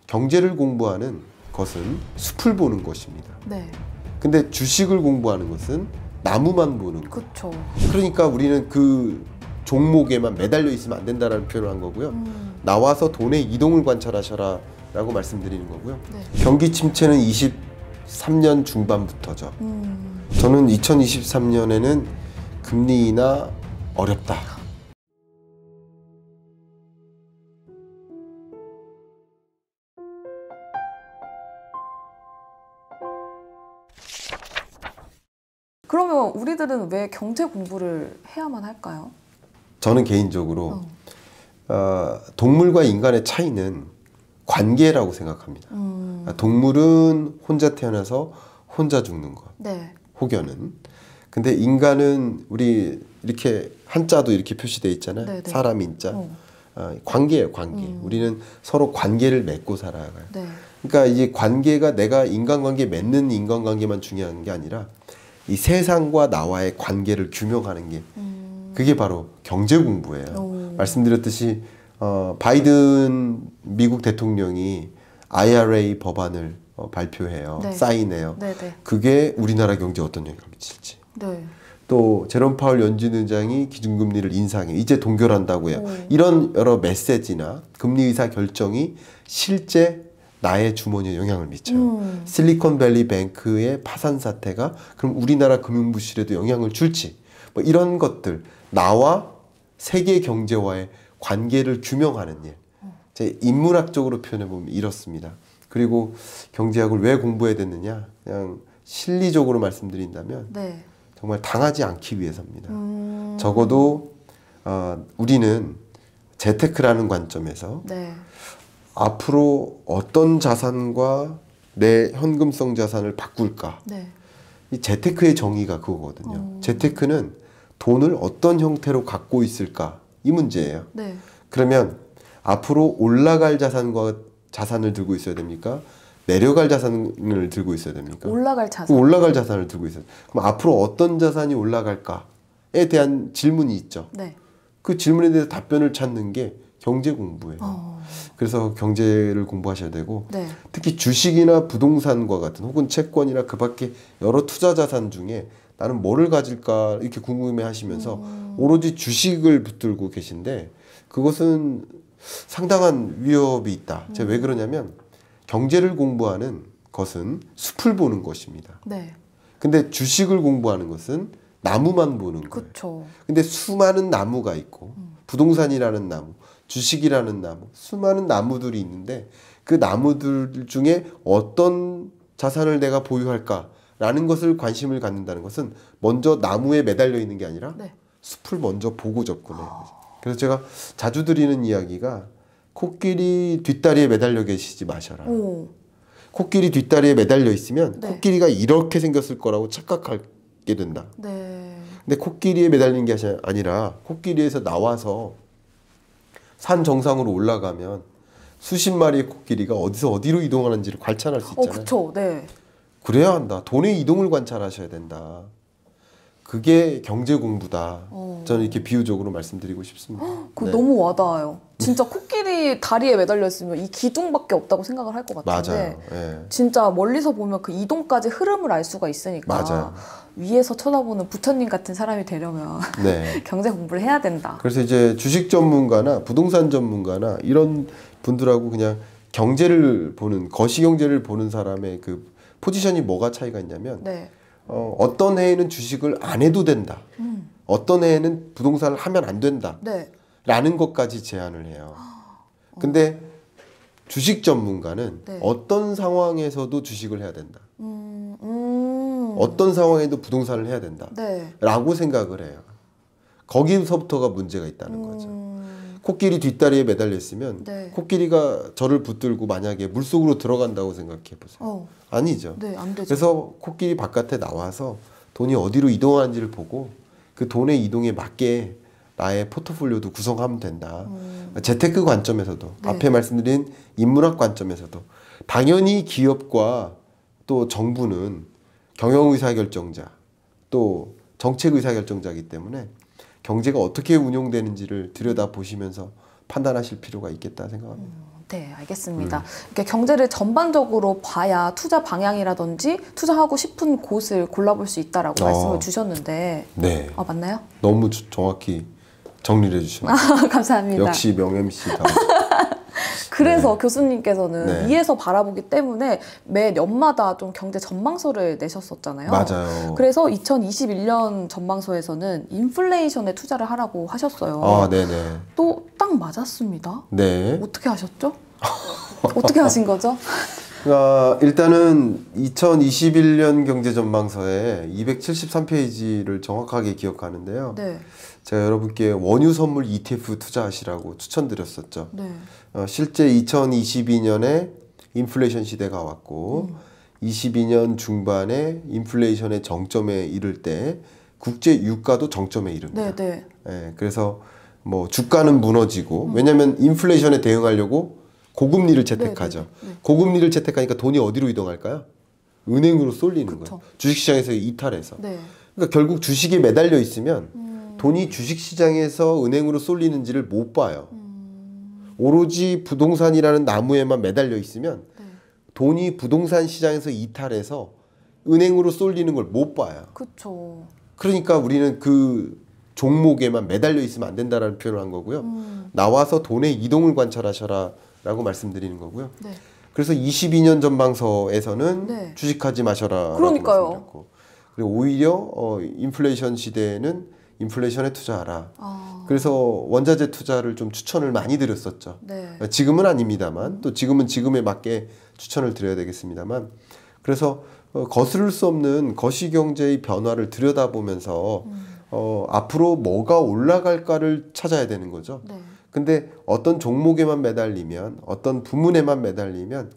경제를 공부하는 것은 숲을 보는 것입니다. 네. 근데 주식을 공부하는 것은 나무만 보는 것. 그렇죠. 그러니까 우리는 그 종목에만 매달려 있으면 안 된다라는 표현을 한 거고요. 나와서 돈의 이동을 관찰하셔라 라고 말씀드리는 거고요. 네. 경기 침체는 23년 중반부터죠. 저는 2023년에는 금리 인하 어렵다. 그러면 우리들은 왜 경제 공부를 해야만 할까요? 저는 개인적으로 동물과 인간의 차이는 관계라고 생각합니다. 동물은 혼자 태어나서 혼자 죽는 것. 네. 혹여는. 근데 인간은 우리 이렇게 한자도 이렇게 표시되어 있잖아요. 네네. 사람 인자. 관계예요, 관계. 우리는 서로 관계를 맺고 살아가요. 네. 그러니까 이제 관계가 내가 인간관계 맺는 인간관계만 중요한 게 아니라 이 세상과 나와의 관계를 규명하는 게 그게 바로 경제 공부예요. 말씀드렸듯이 바이든 미국 대통령이 IRA 법안을 발표해요. 네. 사인해요. 네네. 그게 우리나라 경제에 어떤 영향을 미칠지. 네. 또 제롬 파월 연준 의장이 기준금리를 인상해 이제 동결한다고 해요. 이런 여러 메시지나 금리 의사 결정이 실제 나의 주머니에 영향을 미쳐요. 실리콘밸리 뱅크의 파산 사태가 그럼 우리나라 금융부실에도 영향을 줄지, 뭐 이런 것들, 나와 세계 경제와의 관계를 규명하는 일. 제 인문학적으로 표현해 보면 이렇습니다. 그리고 경제학을 왜 공부해야 됐느냐? 그냥 실리적으로 말씀드린다면 네. 정말 당하지 않기 위해서입니다. 적어도 우리는 재테크라는 관점에서 네. 앞으로 어떤 자산과 내 현금성 자산을 바꿀까? 네. 이 재테크의 정의가 그거거든요. 재테크는 돈을 어떤 형태로 갖고 있을까? 이 문제예요. 네. 그러면 앞으로 올라갈 자산을 들고 있어야 됩니까? 내려갈 자산을 들고 있어야 됩니까? 올라갈 자산. 올라갈 자산을 들고 있어요. 그럼 앞으로 어떤 자산이 올라갈까에 대한 질문이 있죠. 네. 그 질문에 대해서 답변을 찾는 게 경제 공부예요. 그래서 경제를 공부하셔야 되고 네. 특히 주식이나 부동산과 같은 혹은 채권이나 그 밖에 여러 투자 자산 중에 나는 뭐를 가질까 이렇게 궁금해 하시면서 오로지 주식을 붙들고 계신데 그것은 상당한 위협이 있다. 제가 왜 그러냐면 경제를 공부하는 것은 숲을 보는 것입니다. 네. 근데 주식을 공부하는 것은 나무만 보는 거예요. 그렇죠. 근데 수많은 나무가 있고 부동산이라는 나무, 주식이라는 나무, 수많은 나무들이 있는데 그 나무들 중에 어떤 자산을 내가 보유할까라는 것을 관심을 갖는다는 것은 먼저 나무에 매달려 있는 게 아니라 네. 숲을 먼저 보고 접근해요. 그래서 제가 자주 드리는 이야기가 코끼리 뒷다리에 매달려 계시지 마셔라. 코끼리 뒷다리에 매달려 있으면 네. 코끼리가 이렇게 생겼을 거라고 착각하게 된다. 네. 근데 코끼리에 매달리는 게 아니라 코끼리에서 나와서 산 정상으로 올라가면 수십 마리의 코끼리가 어디서 어디로 이동하는지를 관찰할 수 있잖아요. 그렇죠. 네. 그래야 한다. 돈의 이동을 관찰하셔야 된다. 그게 경제 공부다. 저는 이렇게 비유적으로 말씀드리고 싶습니다. 그거 네. 너무 와닿아요. 진짜 코끼리 다리에 매달려 있으면 이 기둥밖에 없다고 생각을 할 것 같은데 맞아요. 예. 진짜 멀리서 보면 그 이동까지 흐름을 알 수가 있으니까 맞아요. 위에서 쳐다보는 부처님 같은 사람이 되려면 네. 경제 공부를 해야 된다. 그래서 이제 주식 전문가나 부동산 전문가나 이런 분들하고 그냥 경제를 보는 거시경제를 보는 사람의 그 포지션이 뭐가 차이가 있냐면 네. 어떤 해에는 주식을 안 해도 된다. 어떤 해에는 부동산을 하면 안 된다. 네. 라는 것까지 제안을 해요. 근데 주식 전문가는 네. 어떤 상황에서도 주식을 해야 된다. 어떤 상황에도 부동산을 해야 된다. 네. 라고 생각을 해요. 거기서부터가 문제가 있다는 거죠. 코끼리 뒷다리에 매달려 있으면 네. 코끼리가 저를 붙들고 만약에 물속으로 들어간다고 생각해 보세요. 아니죠. 네, 안 되죠. 그래서 코끼리 바깥에 나와서 돈이 어디로 이동하는지를 보고 그 돈의 이동에 맞게 나의 포트폴리오도 구성하면 된다. 재테크 관점에서도 네. 앞에 말씀드린 인문학 관점에서도 당연히 기업과 또 정부는 경영의사결정자 또 정책의사결정자이기 때문에 경제가 어떻게 운용되는지를 들여다보시면서 판단하실 필요가 있겠다 생각합니다. 네, 알겠습니다. 이렇게 경제를 전반적으로 봐야 투자 방향이라든지 투자하고 싶은 곳을 골라볼 수 있다라고 말씀을 주셨는데, 네. 맞나요? 너무 정확히 정리를 해주셨네요. 감사합니다. 역시 명MC다. 그래서 네. 교수님께서는 네. 위에서 바라보기 때문에 매 년마다 좀 경제 전망서를 내셨었잖아요. 맞아요. 그래서 2021년 전망서에서는 인플레이션에 투자를 하라고 하셨어요. 아, 네네. 또 딱 맞았습니다. 네. 어떻게 하셨죠? 어떻게 하신 거죠? 일단은 2021년 경제전망서에 273페이지를 정확하게 기억하는데요. 네. 제가 여러분께 원유 선물 ETF 투자하시라고 추천드렸었죠. 네. 실제 2022년에 인플레이션 시대가 왔고 22년 중반에 인플레이션의 정점에 이를 때 국제 유가도 정점에 이릅니다. 네, 네. 예, 그래서 뭐 주가는 무너지고 왜냐하면 인플레이션에 대응하려고 고금리를 채택하죠. 네. 고금리를 채택하니까 돈이 어디로 이동할까요? 은행으로 쏠리는 그쵸. 거예요. 주식시장에서 이탈해서. 네. 그러니까 결국 주식에 매달려 있으면 돈이 주식시장에서 은행으로 쏠리는지를 못 봐요. 오로지 부동산이라는 나무에만 매달려 있으면 네. 돈이 부동산 시장에서 이탈해서 은행으로 쏠리는 걸 못 봐요. 그렇죠. 그러니까 우리는 그 종목에만 매달려 있으면 안 된다라는 표현을 한 거고요. 나와서 돈의 이동을 관찰하셔라 라고 말씀드리는 거고요. 네. 그래서 22년 전망서에서는 네. 주식하지 마셔라. 그러니까요. 말씀드렸고, 그리고 오히려 인플레이션 시대에는 인플레이션에 투자하라. 그래서 원자재 투자를 좀 추천을 많이 드렸었죠. 네. 지금은 아닙니다만 또 지금은 지금에 맞게 추천을 드려야 되겠습니다만 그래서 거스를 수 없는 거시경제의 변화를 들여다보면서 앞으로 뭐가 올라갈까를 찾아야 되는 거죠. 네. 근데 어떤 종목에만 매달리면 어떤 부문에만 매달리면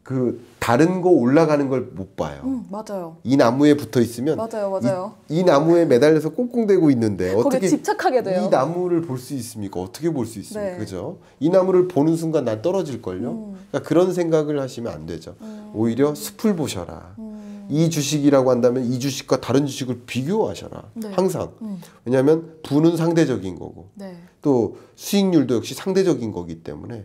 그 다른 거 올라가는 걸 못 봐요. 맞아요. 이 나무에 붙어 있으면 맞아요. 이 나무에 매달려서 꽁꽁대고 있는데 거기에 어떻게 집착하게 돼요. 이 나무를 볼 수 있습니까? 어떻게 볼 수 있습니까? 네. 그죠? 이 나무를 보는 순간 난 떨어질걸요? 그러니까 그런 생각을 하시면 안 되죠. 오히려 숲을 보셔라. 이 주식이라고 한다면 이 주식과 다른 주식을 비교하셔라. 네. 항상. 왜냐하면 부는 상대적인 거고 네. 또 수익률도 역시 상대적인 거기 때문에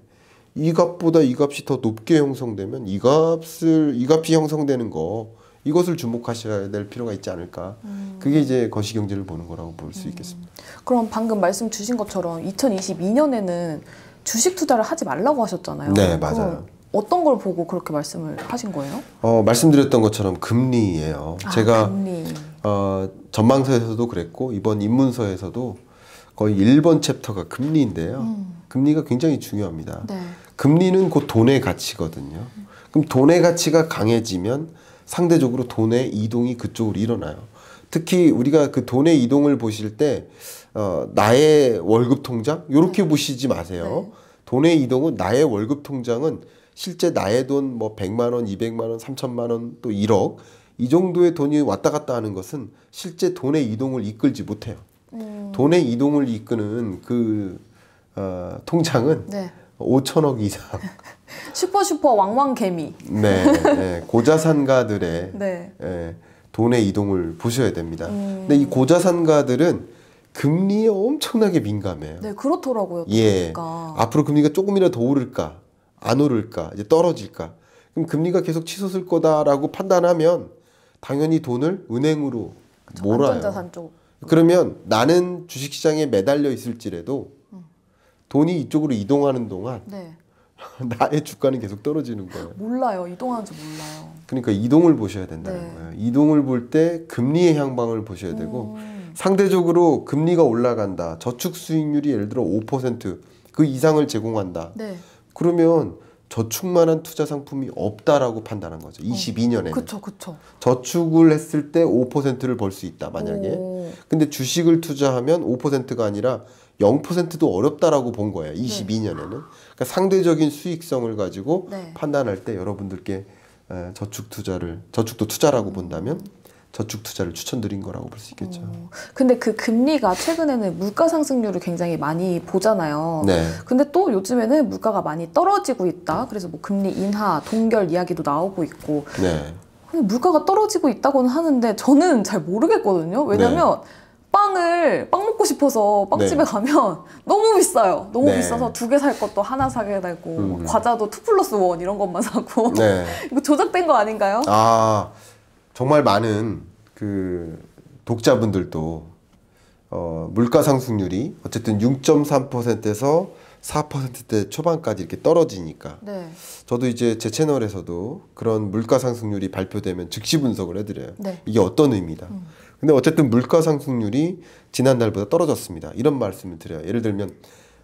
이 값보다 이 값이 더 높게 형성되면 이 값이 형성되는 거 이것을 주목하셔야 될 필요가 있지 않을까. 그게 이제 거시경제를 보는 거라고 볼 수 있겠습니다. 그럼 방금 말씀 주신 것처럼 2022년에는 주식 투자를 하지 말라고 하셨잖아요. 네, 맞아요. 그럼 어떤 걸 보고 그렇게 말씀을 하신 거예요? 말씀드렸던 것처럼 금리예요. 제가 금리. 전망서에서도 그랬고 이번 입문서에서도 거의 1번 챕터가 금리인데요. 금리가 굉장히 중요합니다. 네. 금리는 곧 돈의 가치거든요. 그럼 돈의 가치가 강해지면 상대적으로 돈의 이동이 그쪽으로 일어나요. 특히 우리가 그 돈의 이동을 보실 때 나의 월급 통장 이렇게 보시지 마세요. 네. 돈의 이동은 나의 월급 통장은 실제 나의 돈 뭐 100만 원, 200만 원, 3천만 원, 또 1억 이 정도의 돈이 왔다 갔다 하는 것은 실제 돈의 이동을 이끌지 못해요. 돈의 이동을 이끄는 그 통장은 네. 5천억 이상. 슈퍼 왕왕개미. 네, 고자산가들의 네. 돈의 이동을 보셔야 됩니다. 근데 이 고자산가들은 금리에 엄청나게 민감해요. 네, 그렇더라고요. 예. 그러니까. 앞으로 금리가 조금이라도 더 오를까, 안 오를까, 이제 떨어질까. 그럼 금리가 계속 치솟을 거다라고 판단하면 당연히 돈을 은행으로 몰아요. 안전자산 쪽. 그러면 나는 주식시장에 매달려 있을지라도 돈이 이쪽으로 이동하는 동안 네. 나의 주가는 계속 떨어지는 거예요. 몰라요. 이동하는지 몰라요. 그러니까 이동을 보셔야 된다는 네. 거예요. 이동을 볼 때 금리의 향방을 보셔야 되고 상대적으로 금리가 올라간다. 저축 수익률이 예를 들어 5% 그 이상을 제공한다. 네. 그러면 저축만한 투자 상품이 없다라고 판단한 거죠. 22년에는. 그쵸. 저축을 했을 때 5%를 벌 수 있다. 만약에. 오. 근데 주식을 투자하면 5%가 아니라 0%도 어렵다라고 본 거예요. 22년에는. 그러니까 상대적인 수익성을 가지고 네. 판단할 때 여러분들께 저축도 투자라고 본다면 저축 투자를 추천드린 거라고 볼 수 있겠죠. 근데 그 금리가 최근에는 물가 상승률을 굉장히 많이 보잖아요. 네. 근데 또 요즘에는 물가가 많이 떨어지고 있다. 그래서 뭐 금리 인하, 동결 이야기도 나오고 있고. 네. 근데 물가가 떨어지고 있다고는 하는데 저는 잘 모르겠거든요. 왜냐면 빵 먹고 싶어서 빵집에 네. 가면 너무 비싸요. 너무 네. 비싸서 2개 살 것도 하나 사게 되고 과자도 2+1 이런 것만 사고 네. 이거 조작된 거 아닌가요? 아, 정말 많은 그 독자분들도 물가 상승률이 어쨌든 6.3%에서 4%대 초반까지 이렇게 떨어지니까 네. 저도 이제 제 채널에서도 그런 물가 상승률이 발표되면 즉시 분석을 해드려요. 네. 이게 어떤 의미다. 근데 어쨌든 물가 상승률이 지난달보다 떨어졌습니다. 이런 말씀을 드려요. 예를 들면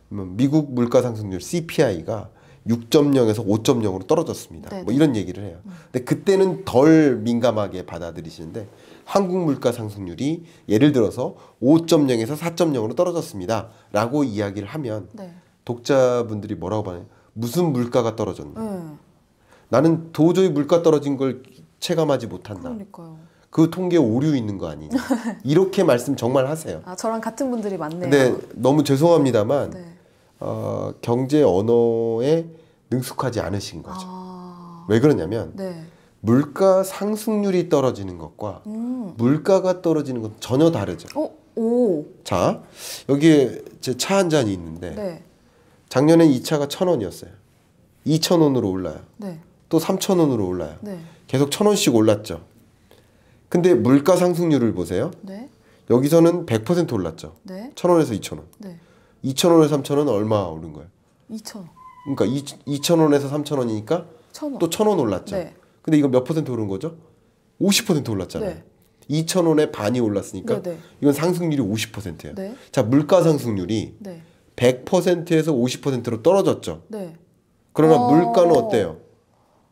미국 물가 상승률 CPI가 6.0에서 5.0으로 떨어졌습니다. 네네. 뭐 이런 얘기를 해요. 근데 그때는 덜 민감하게 받아들이시는데 한국 물가 상승률이 예를 들어서 5.0에서 4.0으로 떨어졌습니다. 라고 이야기를 하면 네. 독자분들이 뭐라고 봐요? 무슨 물가가 떨어졌나? 나는 도저히 물가 떨어진 걸 체감하지 못한다. 그러니까요. 그 통계에 오류 있는 거 아니냐? 이렇게 말씀 정말 하세요. 아, 저랑 같은 분들이 많네요. 근데 너무 죄송합니다만 네. 경제 언어에 능숙하지 않으신 거죠. 아, 왜 그러냐면 네. 물가 상승률이 떨어지는 것과 물가가 떨어지는 건 전혀 다르죠. 오. 자, 여기에 제 차 한 잔이 있는데 네. 작년엔 이 차가 1,000원이었어요. 2,000원으로 올라요. 네. 또 3,000원으로 올라요. 네. 계속 1,000원씩 올랐죠. 근데 물가 상승률을 보세요. 네. 여기서는 100% 올랐죠. 네. 1,000원에서 2,000원. 네. 2,000원에서 3,000원 얼마 오른 거예요? 2,000원. 그러니까 2,000원에서 3,000원이니까 1,000원. 또 1,000원 올랐죠. 네. 근데 이거 몇 퍼센트 오른 거죠? 50% 올랐잖아요. 네. 2,000원에 반이 올랐으니까 네, 네. 이건 상승률이 50%예요. 네. 자, 물가 상승률이 네. 100%에서 50%로 떨어졌죠. 네. 그러나 물가는 어때요?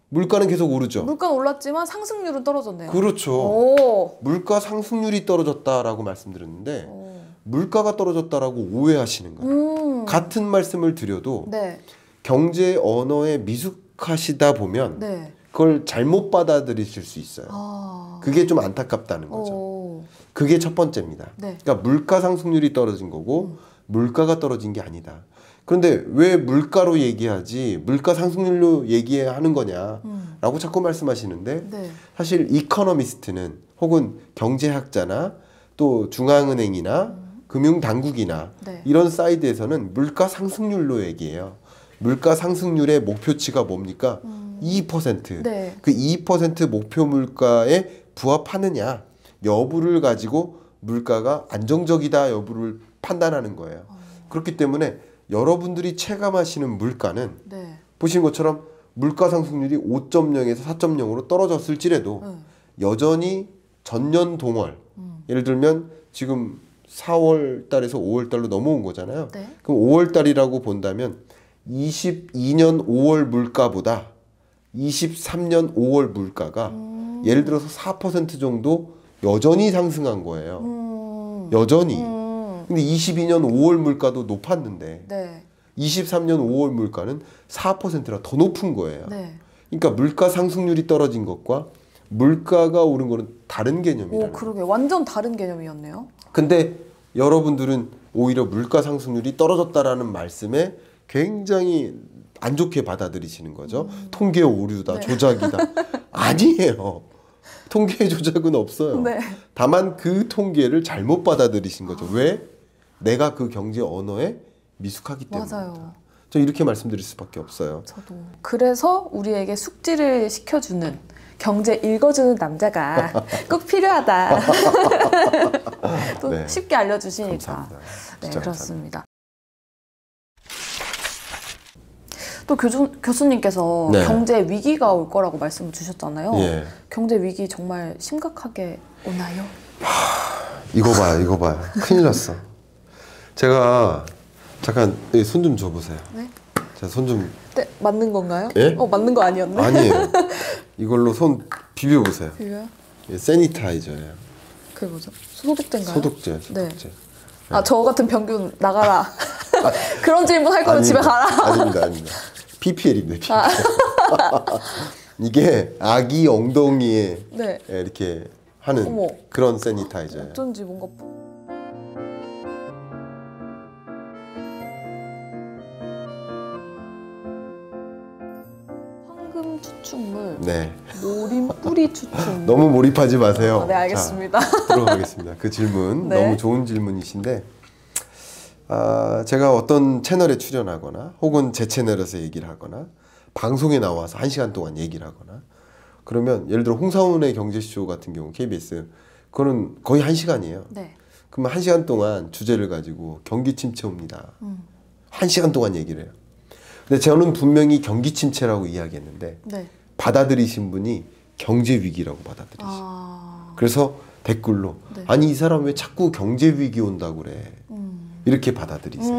물가는 계속 오르죠. 물가는 올랐지만 상승률은 떨어졌네요. 그렇죠. 오. 물가 상승률이 떨어졌다라고 말씀드렸는데 오. 물가가 떨어졌다라고 오해하시는 거예요. 같은 말씀을 드려도 네. 경제 언어에 미숙하시다 보면 네. 그걸 잘못 받아들이실 수 있어요. 아. 그게 좀 안타깝다는 거죠. 오. 그게 첫 번째입니다. 네. 그러니까 물가 상승률이 떨어진 거고 물가가 떨어진 게 아니다. 그런데 왜 물가로 얘기하지 물가 상승률로 얘기하는 거냐라고 자꾸 말씀하시는데 네. 사실 이코노미스트는 혹은 경제학자나 또 중앙은행이나 금융당국이나 네. 이런 사이드에서는 물가 상승률로 얘기해요. 물가 상승률의 목표치가 뭡니까? 2%. 네. 그 2% 목표 물가에 부합하느냐 여부를 가지고 물가가 안정적이다 여부를 판단하는 거예요. 그렇기 때문에 여러분들이 체감하시는 물가는 네. 보신 것처럼 물가 상승률이 5.0에서 4.0으로 떨어졌을지라도 여전히 전년 동월 예를 들면 지금 4월 달에서 5월 달로 넘어온 거잖아요. 네. 그럼 5월 달이라고 본다면 22년 5월 물가보다 23년 5월 물가가 예를 들어서 4% 정도 여전히 상승한 거예요. 여전히. 근데 22년 5월 물가도 높았는데 네. 23년 5월 물가는 4%라 더 높은 거예요. 네. 그러니까 물가 상승률이 떨어진 것과 물가가 오른 거는 다른 개념이라는 오, 그러게 완전 다른 개념이었네요. 근데 여러분들은 오히려 물가 상승률이 떨어졌다라는 말씀에 굉장히 안 좋게 받아들이시는 거죠. 통계 오류다, 네. 조작이다. 아니에요. 통계 조작은 없어요. 네. 다만 그 통계를 잘못 받아들이신 거죠. 왜? 내가 그 경제 언어에 미숙하기 때문에. 맞아요. 저 이렇게 말씀드릴 수밖에 없어요. 저도. 그래서 우리에게 숙지를 시켜주는 경제 읽어주는 남자가 꼭 필요하다. 또 네. 쉽게 알려주시니까. 감사합니다. 네, 진짜 그렇습니다. 또 교수님께서 네. 경제 위기가 올 거라고 말씀을 주셨잖아요. 예. 경제 위기 정말 심각하게 오나요? 이거 봐요, 이거 봐요. 큰일 났어. 제가 잠깐 손 좀 줘보세요. 네. 제가 손 좀. 네, 맞는 건가요? 예? 맞는 거 아니었네? 아니에요. 이걸로 손 비벼보세요. 이거요? 이게 세니타이저예요. 그게 뭐죠? 소독제인가요? 소독제, 네. 소독제. 아, 저 같은 병균 나가라. 그런 질문 할 거면 집에 가라. 아닙니다, 아닙니다. PPL입니다. PPL. 이게 아기 엉덩이에 네. 이렇게 하는 어머. 그런 세니타이저예요. 어쩐지 뭔가 모림 추출물. 네. 모림 뿌리 추출물. 너무 몰입하지 마세요. 네, 알겠습니다. 자, 들어가겠습니다. 그 질문 네. 너무 좋은 질문이신데 제가 어떤 채널에 출연하거나 혹은 제 채널에서 얘기를 하거나 방송에 나와서 1시간 동안 얘기를 하거나 그러면 예를 들어 홍사운의 경제쇼 같은 경우 KBS 그거는 거의 1시간이에요. 네. 그러면 1시간 동안 주제를 가지고 경기 침체 옵니다. 1시간 동안 얘기를 해요. 근데 저는 분명히 경기 침체라고 이야기했는데 네. 받아들이신 분이 경제 위기라고 받아들이시죠. 그래서 댓글로 네. 아니 이 사람 왜 자꾸 경제 위기 온다고 그래. 이렇게 받아들이세요.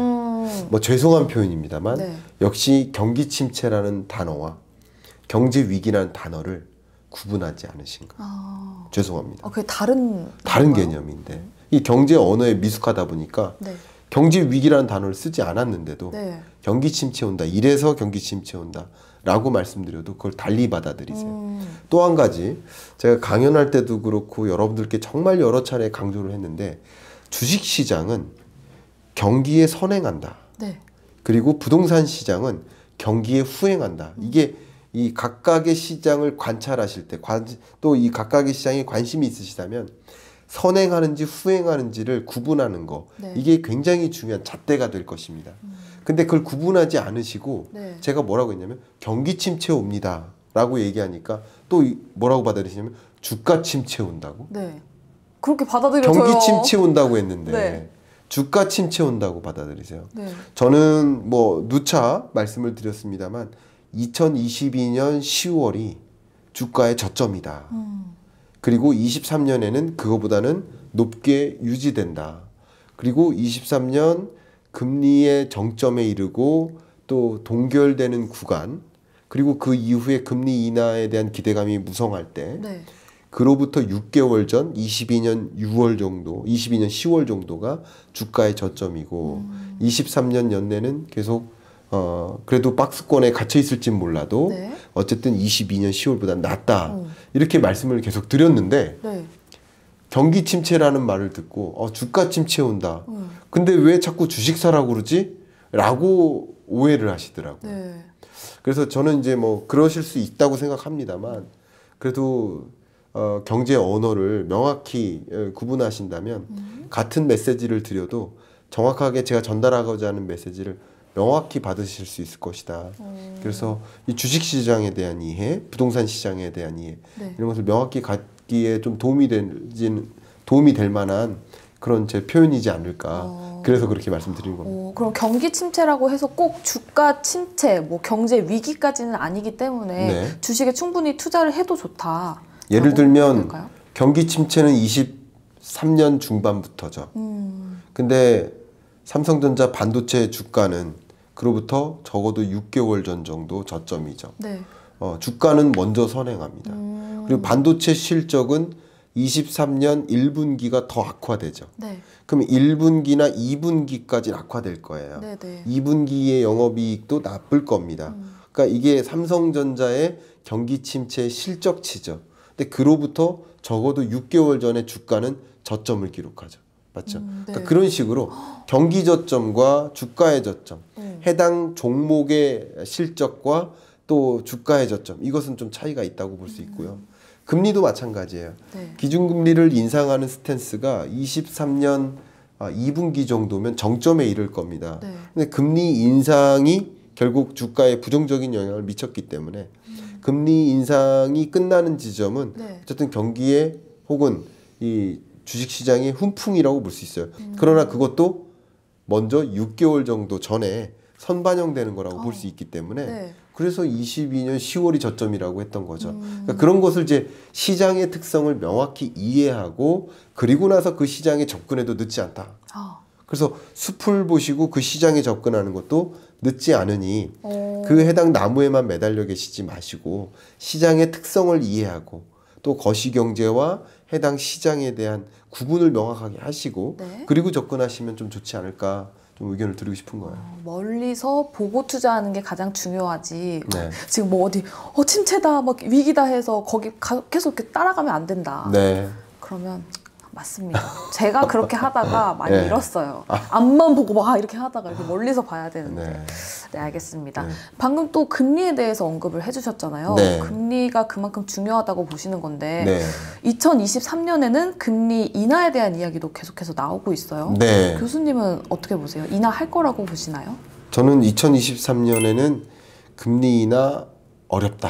뭐 죄송한 표현입니다만 네. 역시 경기 침체라는 단어와 경제 위기라는 단어를 구분하지 않으신 거. 죄송합니다. 그게 다른 개념인데 이 경제 언어에 미숙하다 보니까 네. 경제 위기라는 단어를 쓰지 않았는데도 네. 경기 침체 온다. 이래서 경기 침체 온다. 라고 말씀드려도 그걸 달리 받아들이세요. 또 한 가지 제가 강연할 때도 그렇고 여러분들께 정말 여러 차례 강조를 했는데 주식시장은 경기에 선행한다. 네. 그리고 부동산 시장은 경기에 후행한다. 이게 이 각각의 시장을 관찰하실 때 또 이 각각의 시장에 관심이 있으시다면 선행하는지 후행하는지를 구분하는 거 네. 이게 굉장히 중요한 잣대가 될 것입니다. 근데 그걸 구분하지 않으시고 네. 제가 뭐라고 했냐면 경기 침체 옵니다 라고 얘기하니까 또 뭐라고 받아들이시냐면 주가 침체 온다고 네. 그렇게 받아들여져요. 경기 침체 온다고 했는데 네. 주가 침체 온다고 받아들이세요. 네. 저는 뭐 누차 말씀을 드렸습니다만 2022년 10월이 주가의 저점이다. 그리고 23년에는 그거보다는 높게 유지된다. 그리고 23년 금리의 정점에 이르고 또 동결되는 구간 그리고 그 이후에 금리 인하에 대한 기대감이 무성할 때 네. 그로부터 6개월 전 22년 6월 정도 22년 10월 정도가 주가의 저점이고 23년 연내는 계속 그래도 박스권에 갇혀 있을진 몰라도 네. 어쨌든 22년 10월보다 낫다 이렇게 말씀을 계속 드렸는데 네. 경기 침체라는 말을 듣고 주가 침체 온다. 근데 왜 자꾸 주식 사라고 그러지? 라고 오해를 하시더라고요. 네. 그래서 저는 이제 뭐 그러실 수 있다고 생각합니다만 그래도 경제 언어를 명확히 구분하신다면 같은 메시지를 드려도 정확하게 제가 전달하고자 하는 메시지를 명확히 받으실 수 있을 것이다. 그래서 이 주식시장에 대한 이해, 부동산 시장에 대한 이해 네. 이런 것을 명확히 갖기에 좀 도움이 될 만한 그런 제 표현이지 않을까. 그래서 그렇게 말씀드린 겁니다. 그럼 경기 침체라고 해서 꼭 주가 침체, 뭐 경제 위기까지는 아니기 때문에 네. 주식에 충분히 투자를 해도 좋다. 예를 들면 될까요? 경기 침체는 23년 중반부터죠. 근데 삼성전자 반도체 주가는 그로부터 적어도 6개월 전 정도 저점이죠. 네. 주가는 먼저 선행합니다. 그리고 반도체 실적은 23년 1분기가 더 악화되죠. 네. 그럼 1분기나 2분기까지 악화될 거예요. 네, 네. 2분기의 영업이익도 나쁠 겁니다. 그러니까 이게 삼성전자의 경기 침체의 실적치죠. 근데 그로부터 적어도 6개월 전에 주가는 저점을 기록하죠. 맞죠? 네. 그러니까 그런 식으로 경기 저점과 주가의 저점, 해당 종목의 실적과 또 주가의 저점, 이것은 좀 차이가 있다고 볼 수 있고요. 금리도 마찬가지예요. 네. 기준금리를 인상하는 스탠스가 23년 2분기 정도면 정점에 이를 겁니다. 네. 근데 금리 인상이 결국 주가에 부정적인 영향을 미쳤기 때문에 금리 인상이 끝나는 지점은 네. 어쨌든 경기에 혹은 이 주식시장의 훈풍이라고 볼 수 있어요. 그러나 그것도 먼저 6개월 정도 전에 선반영되는 거라고 볼 수 있기 때문에 네. 그래서 22년 10월이 저점이라고 했던 거죠. 그러니까 그런 것을 이제 시장의 특성을 명확히 이해하고 그리고 나서 그 시장에 접근해도 늦지 않다. 그래서 숲을 보시고 그 시장에 접근하는 것도 늦지 않으니 그 해당 나무에만 매달려 계시지 마시고 시장의 특성을 이해하고 또 거시경제와 해당 시장에 대한 구분을 명확하게 하시고 네. 그리고 접근하시면 좀 좋지 않을까 좀 의견을 드리고 싶은 거예요. 멀리서 보고 투자하는 게 가장 중요하지. 네. 지금 뭐 어디 침체다, 막 위기다 해서 거기 계속 이렇게 따라가면 안 된다. 네. 그러면 맞습니다. 제가 그렇게 하다가 많이 네. 잃었어요. 앞만 보고 막 이렇게 하다가 이렇게 멀리서 봐야 되는데. 네. 네, 알겠습니다. 네. 방금 또 금리에 대해서 언급을 해주셨잖아요. 네. 금리가 그만큼 중요하다고 보시는 건데 네. 2023년에는 금리 인하에 대한 이야기도 계속해서 나오고 있어요. 네. 교수님은 어떻게 보세요? 인하할 거라고 보시나요? 저는 2023년에는 금리 인하 어렵다.